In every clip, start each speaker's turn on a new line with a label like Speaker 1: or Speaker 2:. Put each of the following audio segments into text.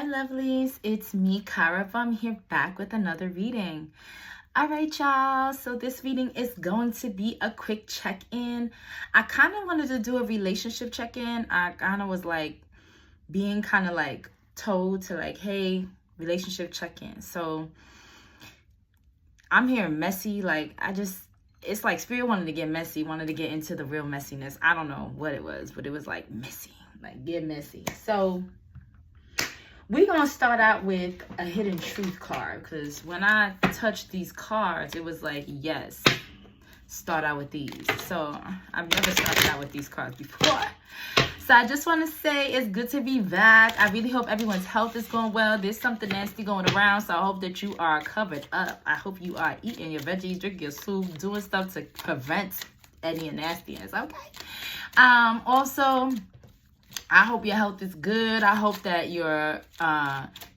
Speaker 1: Hi lovelies, it's me, Karaba. I'm here back with another reading. All right, y'all, so this reading is going to be a quick check-in. I kind of wanted to do a relationship check-in. I kind of was like being kind of like told to like, hey, relationship check-in. So I'm hearing messy, like it's like spirit wanted to get messy, wanted to get into the real messiness. I don't know what it was, but it was like messy, like get messy. So we're going to start out with a hidden truth card, because when I touched these cards, it was like, yes, start out with these. So I've never started out with these cards before. So I just want to say it's good to be back. I really hope everyone's health is going well. There's something nasty going around, so I hope that you are covered up. I hope you are eating your veggies, drinking your soup, doing stuff to prevent any nastiness, okay? Also, I hope your health is good. I hope that your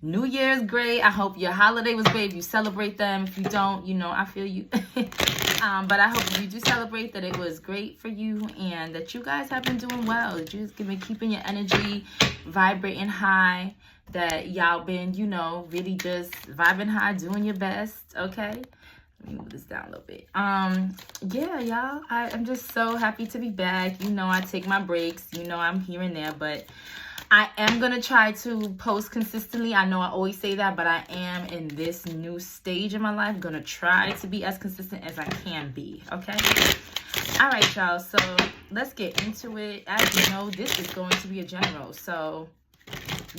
Speaker 1: New Year is great. I hope your holiday was great. If you celebrate them. If you don't, you know, I feel you. But I hope if you do celebrate that it was great for you and that you guys have been doing well. That you've been keeping your energy vibrating high. That y'all been, you know, really just vibing high, doing your best, okay? Let me move this down a little bit. Yeah, y'all, I'm just so happy to be back. You know, I take my breaks. You know, I'm here and there, but I am going to try to post consistently. I know I always say that, but I am in this new stage in my life going to try to be as consistent as I can be, okay? All right, y'all, so let's get into it. As you know, this is going to be a general, so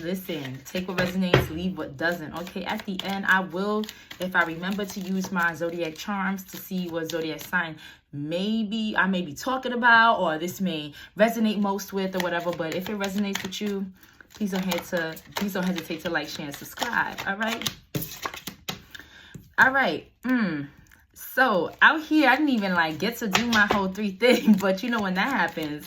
Speaker 1: listen, take what resonates, leave what doesn't, okay? At the end, I will, if I remember to use my zodiac charms to see what zodiac sign maybe I may be talking about, or this may resonate most with, or whatever. But if it resonates with you, please don't hesitate to like, share, and subscribe. All right. So out here, I didn't even like get to do my whole 3 thing, but you know when that happens,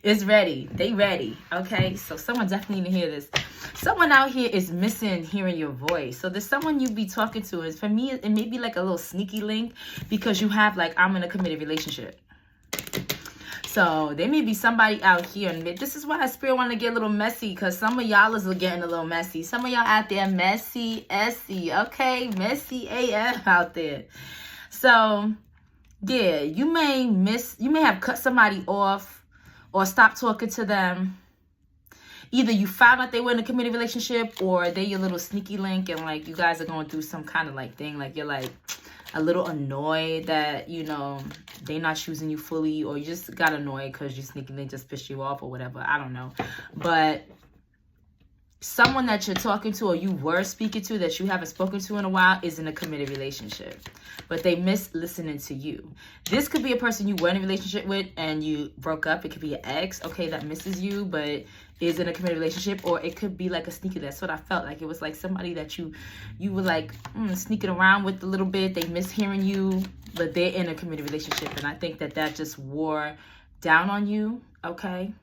Speaker 1: it's ready. They ready. Okay. So someone definitely need to hear this. Someone out here is missing hearing your voice. So there's someone you be talking to. Is for me, it may be like a little sneaky link, because you have like, I'm in a committed relationship. So there may be somebody out here, and this is why Spirit want to get a little messy, because some of y'all is getting a little messy. Some of y'all out there messy, okay, messy AF out there. So yeah, you may have cut somebody off or stop talking to them. Either you found out they were in a committed relationship, or they your little sneaky link, and like you guys are going through some kind of like thing, like you're like a little annoyed that, you know, they're not choosing you fully, or you just got annoyed because your sneaky link just pissed you off or whatever. I don't know. But someone that you're talking to, or you were speaking to, that you haven't spoken to in a while, is in a committed relationship, but they miss listening to you. This could be a person you were in a relationship with and you broke up. It could be an ex, okay, that misses you but is in a committed relationship. Or it could be like a sneaky. That's what I felt like. It was like somebody that you were like sneaking around with a little bit. They miss hearing you, but they're in a committed relationship, and I think that just wore down on you, okay?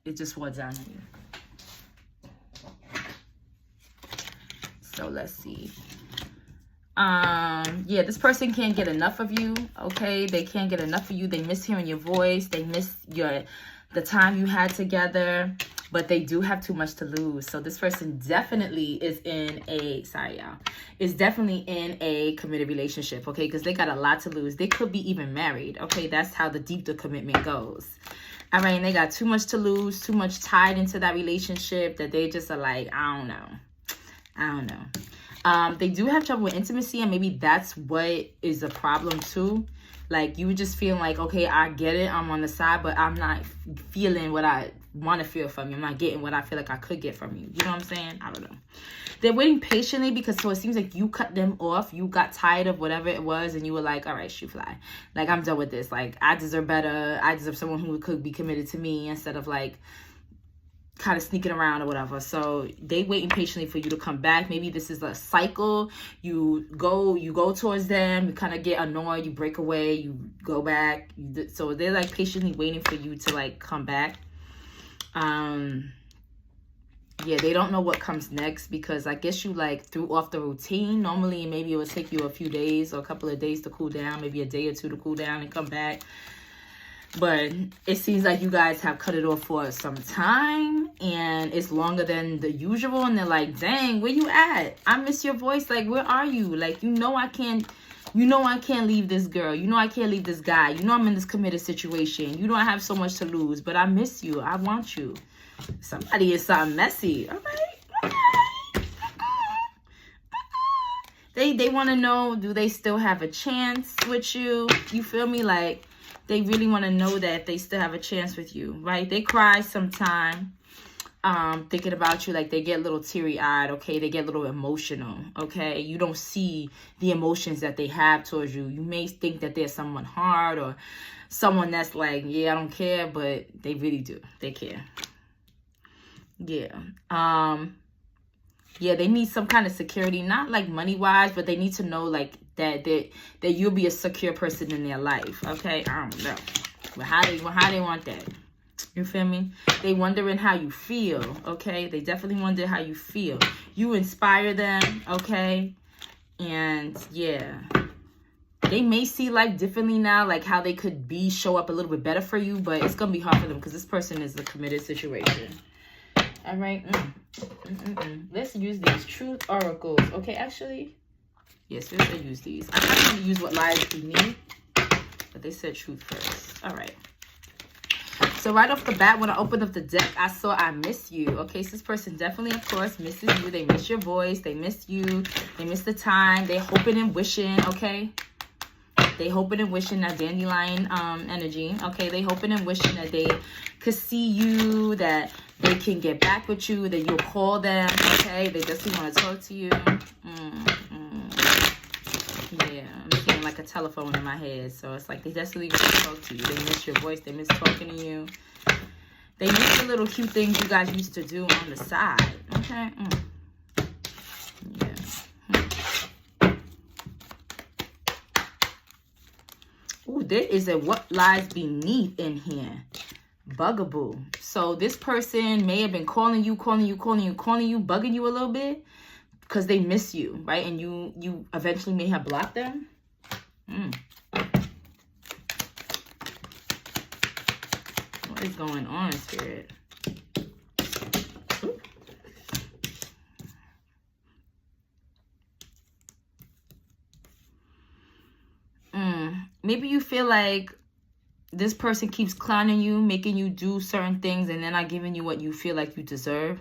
Speaker 1: It just wore down on you. So let's see. Yeah, this person can't get enough of you, okay? They can't get enough of you. They miss hearing your voice. They miss the time you had together, but they do have too much to lose. So this person definitely is in a, is definitely in a committed relationship, okay? Because they got a lot to lose. They could be even married, okay? That's how deep the commitment goes. All right, and they got too much to lose, too much tied into that relationship, that they just are like, I don't know. They do have trouble with intimacy, and maybe that's what is the problem too. Like you just feeling like, okay, I get it, I'm on the side, but I'm not feeling what I want to feel from you. I'm not getting what I feel like I could get from you. You know what I'm saying? I don't know. They're waiting patiently, because so it seems like you cut them off. You got tired of whatever it was, and you were like, all right, shoot fly. Like, I'm done with this. Like, I deserve better. I deserve someone who could be committed to me, instead of like kind of sneaking around or whatever. So they waiting patiently for you to come back. Maybe this is a cycle. You go towards them, you kind of get annoyed, you break away, you go back. So they're like patiently waiting for you to like come back. Yeah, they don't know what comes next, because I guess you like threw off the routine. Normally maybe it would take you a few days or a couple of days to cool down, maybe a day or two to cool down and come back. But it seems like you guys have cut it off for some time, and it's longer than the usual. And they're like, dang, where you at? I miss your voice. Like, where are you? Like, I can't leave this girl. I can't leave this guy. I'm in this committed situation. I have so much to lose, but I miss you. I want you. Somebody is something messy. All right. They want to know, do they still have a chance with you? You feel me? Like, they really want to know that they still have a chance with you, right? They cry sometime thinking about you. Like, they get a little teary-eyed, okay? They get a little emotional, okay? You don't see the emotions that they have towards you. You may think that they're someone hard or someone that's like, yeah, I don't care, but they really do. They care. Yeah. Yeah, they need some kind of security, not like money-wise, but they need to know, like, that you'll be a secure person in their life, okay? I don't know. But how they want that? You feel me? They wondering how you feel, okay? They definitely wonder how you feel. You inspire them, okay? And, yeah. They may see life differently now, like how they could show up a little bit better for you, but it's going to be hard for them because this person is a committed situation. All right? Let's use these truth oracles. Okay, actually, yes, we're going to use these. I'm not going to use what lies we need, but they said truth first. All right. So right off the bat, when I opened up the deck, I saw I miss you. Okay, so this person definitely, of course, misses you. They miss your voice. They miss you. They miss the time. They hoping and wishing, okay? They hoping and wishing that dandelion energy, okay? They hoping and wishing that they could see you, that they can get back with you, that you'll call them, okay? They just want to talk to you. Yeah, I'm seeing like a telephone in my head. So it's like they definitely want to talk to you. They miss your voice. They miss talking to you. They miss the little cute things you guys used to do on the side, okay? Yeah. Ooh, there is a what lies beneath in here. Bugaboo. So this person may have been calling you, bugging you a little bit because they miss you, right? And you eventually may have blocked them. What is going on, Spirit? Maybe you feel like this person keeps clowning you, making you do certain things, and they're not giving you what you feel like you deserve.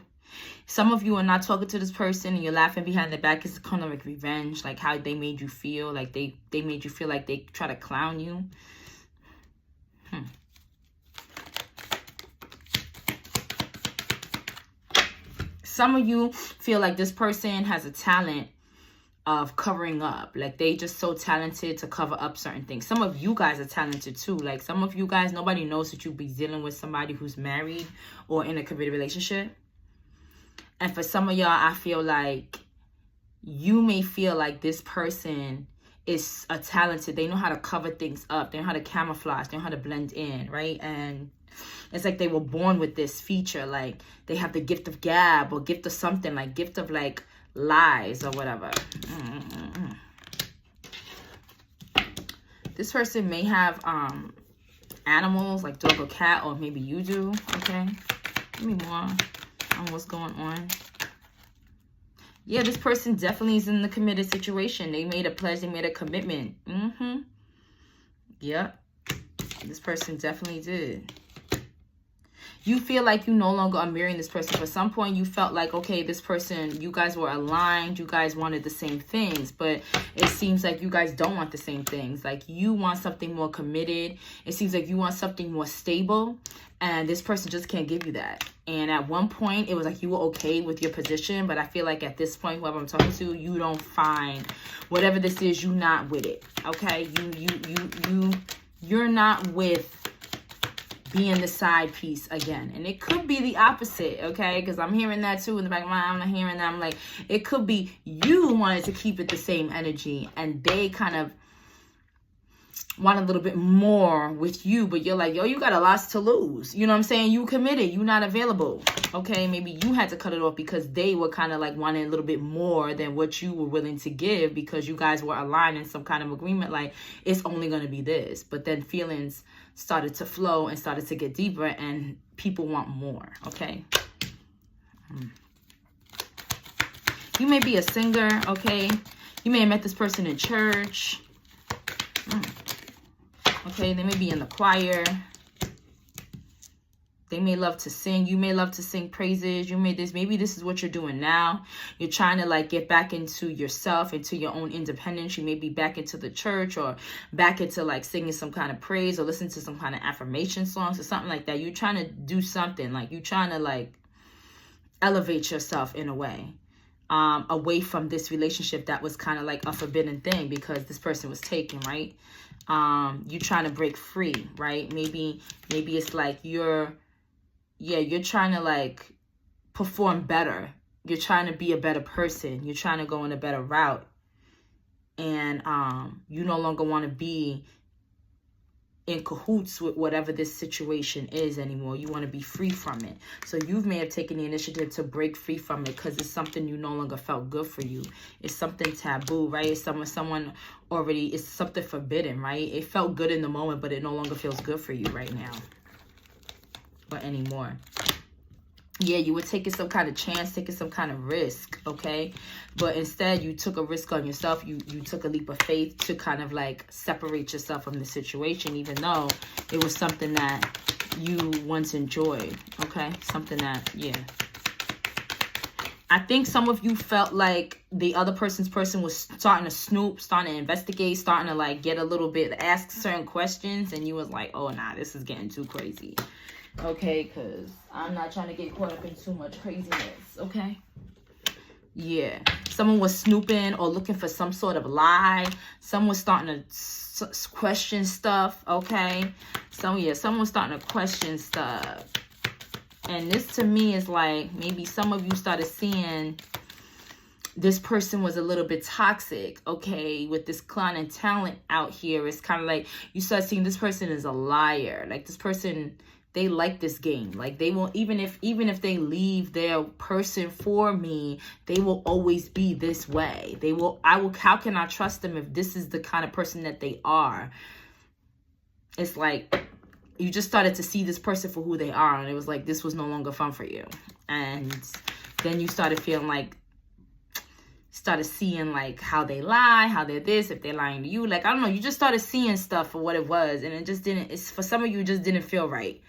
Speaker 1: Some of you are not talking to this person and you're laughing behind their back. It's kind of like revenge, like how they made you feel. Like they made you feel like they try to clown you. Some of you feel like this person has a talent of covering up. Like they just so talented to cover up certain things. Some of you guys are talented too. Like some of you guys, nobody knows that you be dealing with somebody who's married or in a committed relationship. And for some of y'all, I feel like you may feel like this person is a talented. They know how to cover things up. They know how to camouflage. They know how to blend in, right? And it's like they were born with this feature. Like they have the gift of gab or gift of something, like gift of like lies or whatever. This person may have animals like dog or cat, or maybe you do. Okay, give me more on what's going on. Yeah, this person definitely is in the committed situation. They made a pledge. They made a commitment. Yep, this person definitely did. You feel like you no longer are marrying this person. For some point, you felt like, okay, this person, you guys were aligned. You guys wanted the same things. But it seems like you guys don't want the same things. Like you want something more committed. It seems like you want something more stable. And this person just can't give you that. And at one point, it was like you were okay with your position. But I feel like at this point, whoever I'm talking to, you don't find whatever this is, you're not with it. Okay? You're not with being the side piece again. And it could be the opposite, okay? Because I'm hearing that too in the back of my mind. I'm hearing that. I'm like, it could be you wanted to keep it the same energy and they kind of want a little bit more with you, but you're like, yo, you got a lot to lose. You know what I'm saying? You committed, you not available. Okay, maybe you had to cut it off because they were kind of like wanting a little bit more than what you were willing to give, because you guys were aligned in some kind of agreement, like it's only going to be this. But then feelings started to flow and started to get deeper, and people want more. Okay. You may be a singer. Okay, you may have met this person in church. Okay, they may be in the choir. They may love to sing. You may love to sing praises. You may maybe this is what you're doing now. You're trying to like get back into yourself, into your own independence. You may be back into the church, or back into like singing some kind of praise, or listen to some kind of affirmation songs or something like that. You're trying to do something, like you're trying to like elevate yourself in a way, away from this relationship that was kind of like a forbidden thing because this person was taken, right? You're trying to break free, right? Maybe it's like you're trying to like perform better. You're trying to be a better person. You're trying to go in a better route. And you no longer want to be in cahoots with whatever this situation is anymore. You want to be free from it. So you may have taken the initiative to break free from it because it's something you no longer felt good for you. It's something taboo, right? It's someone already, it's something forbidden, right? It felt good in the moment, but it no longer feels good for you right now or anymore. Yeah, you were taking some kind of chance, taking some kind of risk, okay? But instead, you took a risk on yourself. You took a leap of faith to kind of like separate yourself from the situation, even though it was something that you once enjoyed, okay? Something that, yeah. I think some of you felt like the other person was starting to snoop, starting to investigate, starting to like get a little bit, ask certain questions, and you was like, oh, nah, this is getting too crazy. Okay, because I'm not trying to get caught up in too much craziness, okay? Yeah. Someone was snooping or looking for some sort of lie. Someone was starting to question stuff, okay? So, yeah, someone was starting to question stuff. And this, to me, is like maybe some of you started seeing this person was a little bit toxic, okay? With this client talent out here, it's kind of like you start seeing this person is a liar. Like this person, they like this game. Like they will, even if they leave their person for me, they will always be this way. How can I trust them if this is the kind of person that they are? It's like you just started to see this person for who they are, and it was like this was no longer fun for you. And then you started feeling like, started seeing like how they lie, how they're this, if they're lying to you. Like, I don't know, you just started seeing stuff for what it was, and it just didn't, for some of you, it just didn't feel right.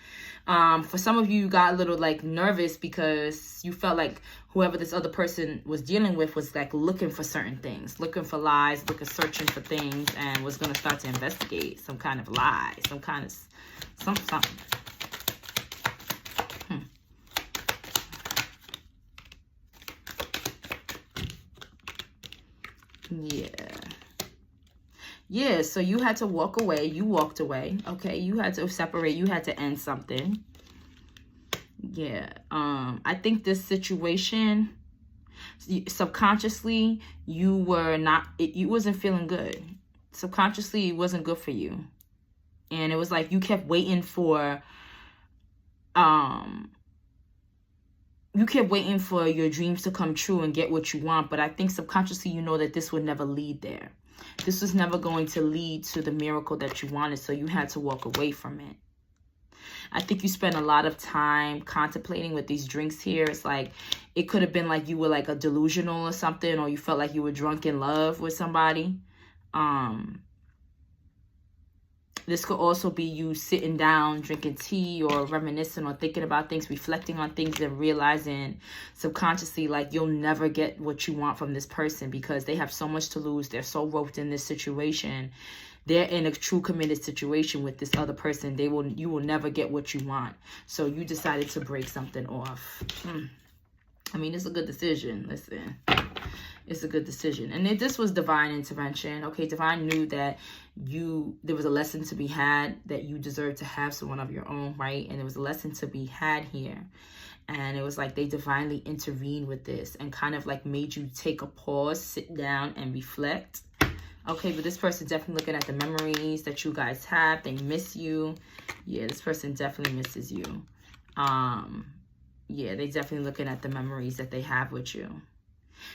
Speaker 1: For some of you, you got a little like nervous because you felt like whoever this other person was dealing with was like looking for certain things, looking for lies, searching for things, and was going to start to investigate some kind of lie, some kind of something. Yeah, so you had to walk away. You walked away, okay? You had to separate. You had to end something. Yeah, I think this situation, subconsciously, you wasn't feeling good. Subconsciously, it wasn't good for you. And it was like you kept waiting for, your dreams to come true and get what you want. But I think subconsciously, you know that this would never lead there. This was never going to lead to the miracle that you wanted, so you had to walk away from it. I think you spent a lot of time contemplating with these drinks here. It's like, it could have been like you were like a delusional or something, or you felt like you were drunk in love with somebody. This could also be you sitting down, drinking tea, or reminiscing, or thinking about things, reflecting on things, and realizing subconsciously like you'll never get what you want from this person because they have so much to lose. They're so roped in this situation. They're in a true committed situation with this other person. You will never get what you want. So you decided to break something off. I mean, it's a good decision. Listen. It's a good decision. And this was divine intervention. Okay, divine knew that there was a lesson to be had, that you deserved to have someone of your own, right? And there was a lesson to be had here. And it was like they divinely intervened with this and kind of like made you take a pause, sit down and reflect. Okay, but this person definitely looking at the memories that you guys have. They miss you. Yeah, this person definitely misses you. Yeah, they definitely looking at the memories that they have with you.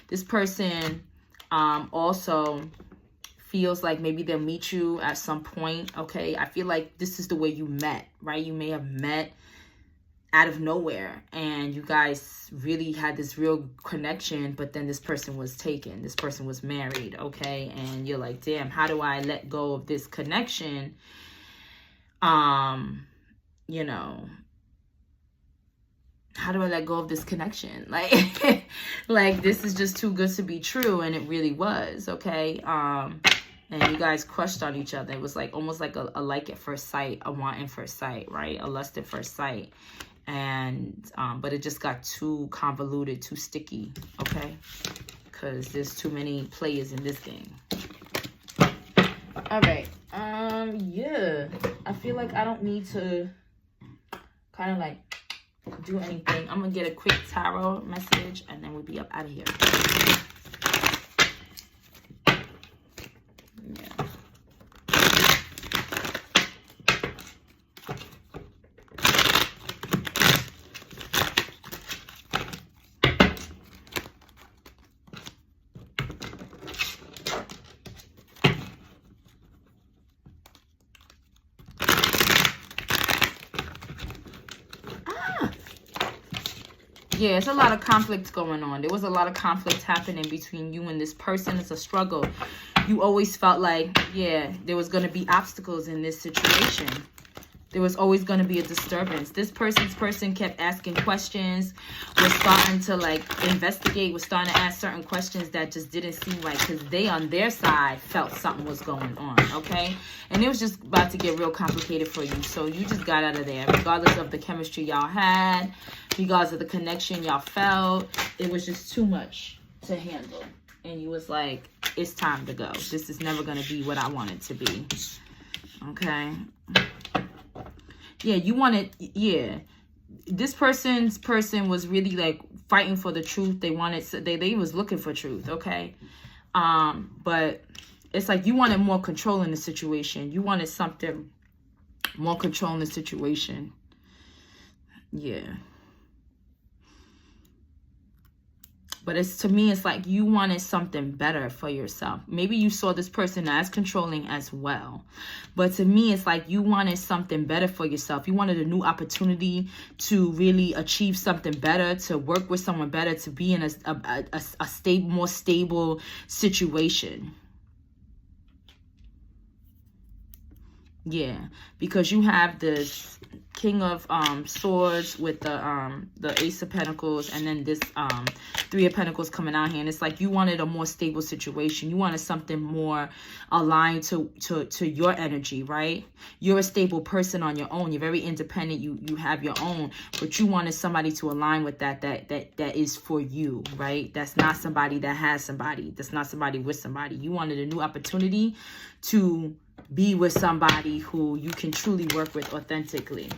Speaker 1: This person also feels like maybe they'll meet you at some point. Okay, I feel like this is the way you met, right? You may have met out of nowhere and you guys really had this real connection, but then this person was taken, this person was married. Okay, and you're like, damn, how do I let go of this connection? You know, how do I let go of this connection? Like like this is just too good to be true, and it really was. Okay, and you guys crushed on each other. It was like almost like a like at first sight, a want at first sight, right? A lust at first sight. And but it just got too convoluted, too sticky. Okay, because there's too many players in this game. All right, yeah, I feel like I don't need to kind of like do anything. I'm gonna get a quick tarot message and then we'll be up out of here. Yeah, it's a lot of conflict going on. There was a lot of conflict happening between you and this person. It's a struggle. You always felt like, yeah, there was going to be obstacles in this situation. There was always going to be a disturbance. This person kept asking questions, was starting to like investigate, was starting to ask certain questions that just didn't seem right, because they on their side felt something was going on, okay? And it was just about to get real complicated for you. So you just got out of there, regardless of the chemistry y'all had, regardless of the connection y'all felt. It was just too much to handle. And you was like, it's time to go. This is never going to be what I want it to be. Okay? Yeah, you wanted, yeah. This person was really like fighting for the truth. They wanted, they was looking for truth, okay? But it's like you wanted more control in the situation. You wanted something more control in the situation. Yeah. But it's, to me, it's like you wanted something better for yourself. Maybe you saw this person as controlling as well. But to me, it's like you wanted something better for yourself. You wanted a new opportunity to really achieve something better, to work with someone better, to be in a stable, more stable situation. Yeah, because you have this King of Swords with the Ace of Pentacles, and then this Three of Pentacles coming out here, and it's like you wanted a more stable situation. You wanted something more aligned to your energy, right? You're a stable person on your own. You're very independent. You have your own, but you wanted somebody to align with that is for you, right? That's not somebody that has somebody. That's not somebody with somebody. You wanted a new opportunity to be with somebody who you can truly work with authentically.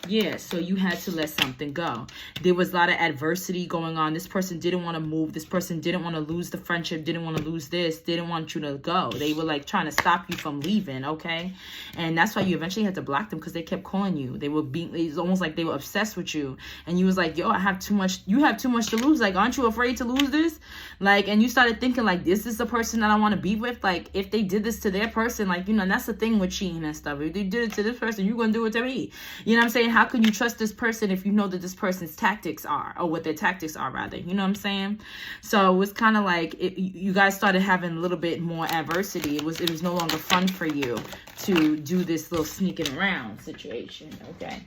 Speaker 1: Yeah, so you had to let something go. There was a lot of adversity going on. This person didn't want to move. This person didn't want to lose the friendship, didn't want to lose this, didn't want you to go. They were like trying to stop you from leaving, okay? And that's why you eventually had to block them, because they kept calling you. They were being, it's almost like they were obsessed with you. And you was like, yo, I have too much, you have too much to lose. Like, aren't you afraid to lose this? Like, and you started thinking like, this is the person that I want to be with. Like, if they did this to their person, like, you know, and that's the thing with cheating and stuff. If they did it to this person, you're going to do it to me. You know what I'm saying? How can you trust this person if you know that this person's tactics are, or what their tactics are rather, you know what I'm saying? So it was kind of like you guys started having a little bit more adversity. It was no longer fun for you to do this little sneaking around situation, okay?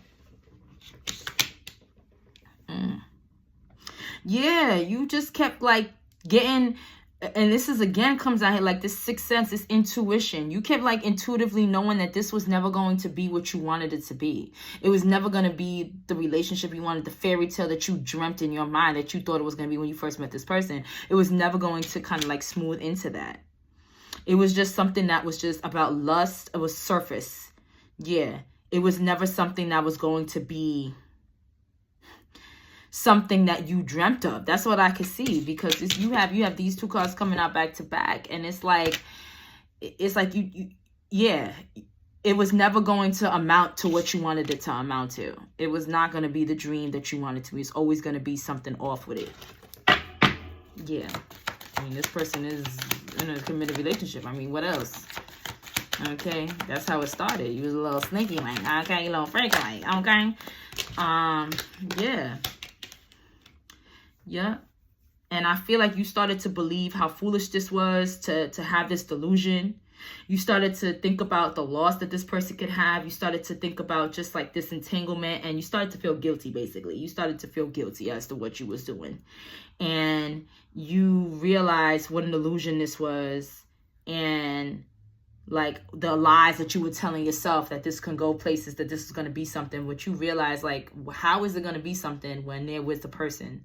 Speaker 1: Yeah, you just kept like getting, and this is again comes out here like this sixth sense, this intuition. You kept like intuitively knowing that this was never going to be what you wanted it to be. It was never going to be the relationship you wanted, the fairy tale that you dreamt in your mind that you thought it was going to be when you first met this person. It was never going to kind of like smooth into that. It was just something that was just about lust. It was surface. Yeah. It was never something that was going to be something that you dreamt of. That's what I could see, because you have these two cards coming out back to back, and it's like it's like yeah, it was never going to amount to what you wanted it to amount to. It was not going to be the dream that you wanted to be. It's always going to be something off with it. Yeah. I mean, this person is in a committed relationship. I mean, what else? Okay, that's how it started. You was a little sneaky, like, okay, a little freaky, like, okay. Yeah. Yeah. And I feel like you started to believe how foolish this was to have this delusion. You started to think about the loss that this person could have. You started to think about just like this entanglement, and you started to feel guilty, basically. You started to feel guilty as to what you was doing. And you realized what an illusion this was, and like the lies that you were telling yourself that this can go places, that this is going to be something. What you realize, like, how is it going to be something when they're with the person?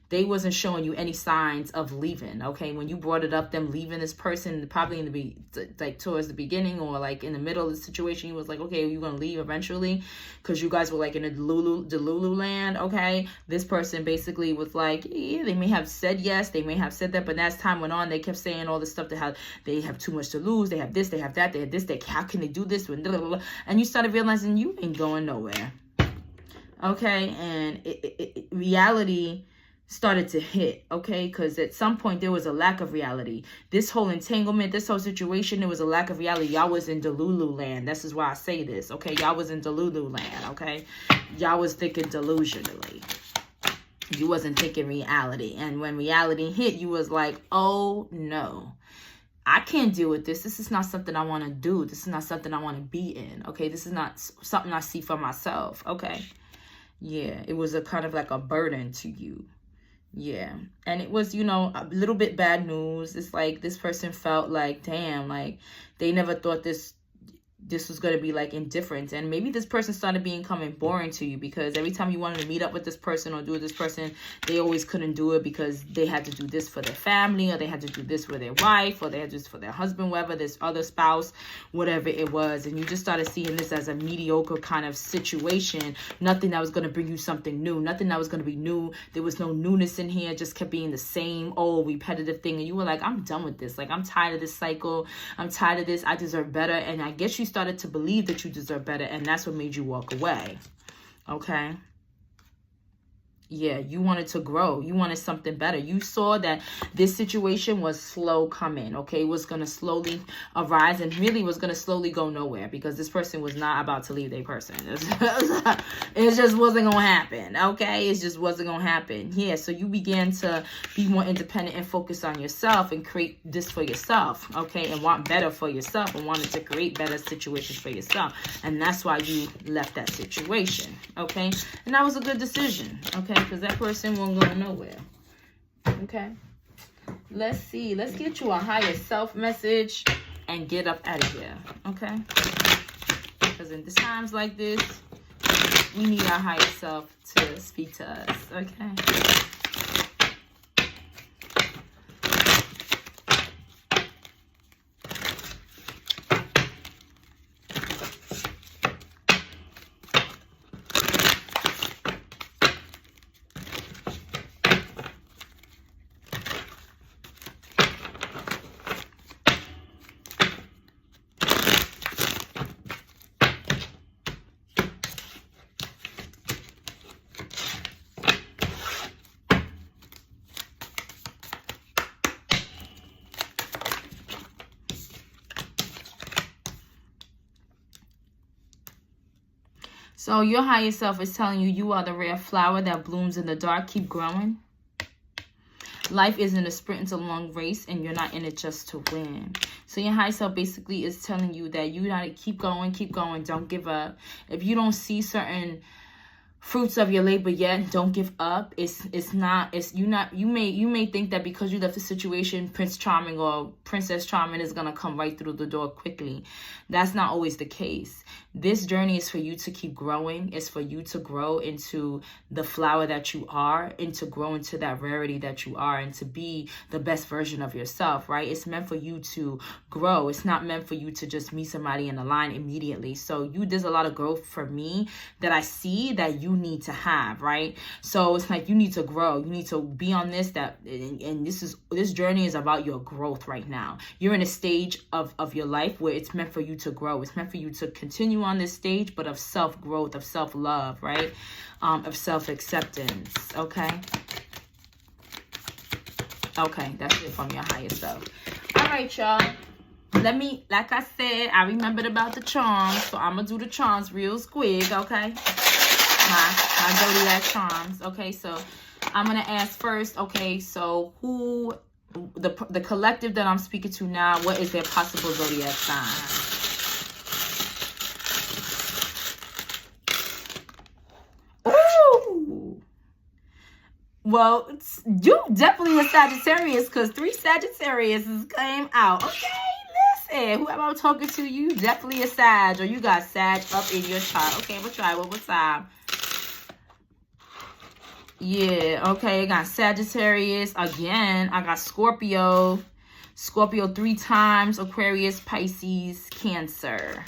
Speaker 1: They wasn't showing you any signs of leaving, okay? When you brought it up, them leaving this person, probably in like towards the beginning or like in the middle of the situation, you was like, okay, you're gonna leave eventually, because you guys were like in a Delulu land, okay? This person basically was like, yeah, they may have said yes, they may have said that, but as time went on, they kept saying all this stuff that how they have too much to lose, they have this, they have that, they have this, how can they do this? And you started realizing you ain't going nowhere, okay? And reality started to hit, okay? Because at some point there was a lack of reality. This whole entanglement, this whole situation, there was a lack of reality. Y'all was in Delulu land. This is why I say this, okay? Y'all was in Delulu land, okay? Y'all was thinking delusionally. You wasn't thinking reality. And when reality hit, you was like, oh no, I can't deal with this. This is not something I want to do. This is not something I want to be in, okay? This is not something I see for myself, okay? Yeah, it was a kind of like a burden to you. Yeah. And it was, you know, a little bit bad news. It's like this person felt like, damn, like they never thought this was going to be like indifferent. And maybe this person started becoming boring to you, because every time you wanted to meet up with this person or do with this person, they always couldn't do it because they had to do this for their family, or they had to do this for their wife, or they had to do this for their husband, whatever, this other spouse, whatever it was. And you just started seeing this as a mediocre kind of situation. Nothing that was going to bring you something new, nothing that was going to be new. There was no newness in here, just kept being the same old repetitive thing. And you were like, I'm done with this. Like, I'm tired of this cycle. I'm tired of this. I deserve better. And I guess you started to believe that you deserve better, and that's what made you walk away, okay? Yeah, you wanted to grow. You wanted something better. You saw that this situation was slow coming, okay? It was going to slowly arise, and really was going to slowly go nowhere, because this person was not about to leave their person. It just wasn't going to happen, okay? It just wasn't going to happen. Yeah, so you began to be more independent and focus on yourself and create this for yourself, okay? And want better for yourself, and wanted to create better situations for yourself. And that's why you left that situation, okay? And that was a good decision, okay? Because that person won't go nowhere. Okay. Let's see. Let's get you a higher self message and get up out of here. Okay. Because in times like this, we need our higher self to speak to us. Okay. So your higher self is telling you, you are the rare flower that blooms in the dark. Keep growing. Life isn't a sprint, it's a long race, and you're not in it just to win. So your higher self basically is telling you that you gotta keep going, don't give up. If you don't see certain fruits of your labor yet, don't give up. You may think that because you left the situation, Prince Charming or Princess Charming is gonna come right through the door quickly. That's not always the case. This journey is for you to keep growing. It's for you to grow into the flower that you are, and to grow into that rarity that you are, and to be the best version of yourself, right? It's meant for you to grow. It's not meant for you to just meet somebody in the line immediately. So there's a lot of growth for me that I see that you you need to have, right? So it's like you need to grow. You need to be on this, and this journey is about your growth right now. You're in a stage of your life where it's meant for you to grow. It's meant for you to continue on this stage, but of self-growth, of self-love, right? Of self-acceptance, okay? Okay, that's it from your higher self. All right, y'all. Like I said, I remembered about the charms, so I'm going to do the charms real quick, okay? My zodiac charms, okay? So I'm going to ask first, okay, so who, the collective that I'm speaking to now, what is their possible zodiac sign? Well, you definitely a Sagittarius because 3 Sagittarius came out. Okay, listen. Whoever I'm talking to, you definitely a Sag, or you got Sag up in your chart. Okay, we'll try one more time. Yeah, okay, I got Sagittarius. Again, I got Scorpio. Scorpio 3 times. Aquarius, Pisces, Cancer.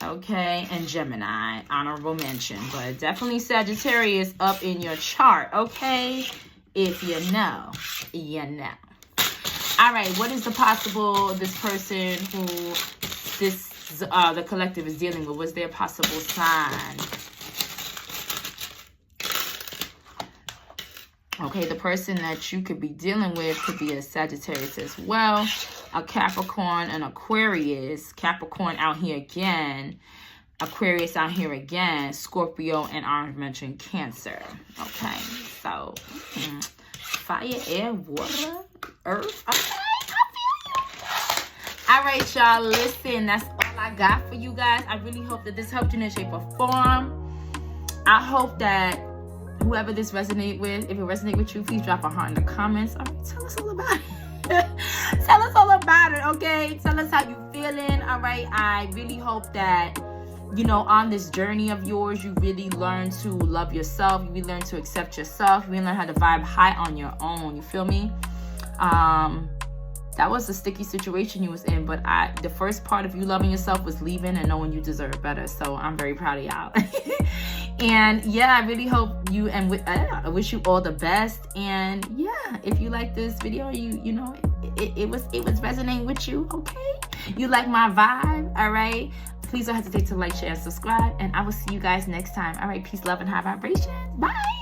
Speaker 1: Okay, and Gemini, honorable mention, but definitely Sagittarius up in your chart, okay? If you know, you know. All right, what is the possible, this person who the collective is dealing with, what's their possible sign? Okay, the person that you could be dealing with could be a Sagittarius as well. A Capricorn, an Aquarius. Capricorn out here again. Aquarius out here again. Scorpio, and I mentioned Cancer. Okay, so fire, air, water, earth. Okay, I feel you. All right, y'all. Listen, that's all I got for you guys. I really hope that this helped you in a shape or form. I hope that whoever this resonated with, if it resonated with you, please drop a heart in the comments. All right, tell us all about it. Tell us all about it, okay? Tell us how you feeling. All right, I really hope that, you know, on this journey of yours, you really learn to love yourself. You really learn to accept yourself. You really learn how to vibe high on your own. You feel me? That was a sticky situation you was in, but the first part of you loving yourself was leaving and knowing you deserve better. So I'm very proud of y'all. And yeah, I really hope you, and I wish you all the best. And yeah, if you like this video, you know it was resonating with you, okay? You like my vibe, all right? Please don't hesitate to like, share, and subscribe, and I will see you guys next time. All right, peace, love, and high vibrations. Bye.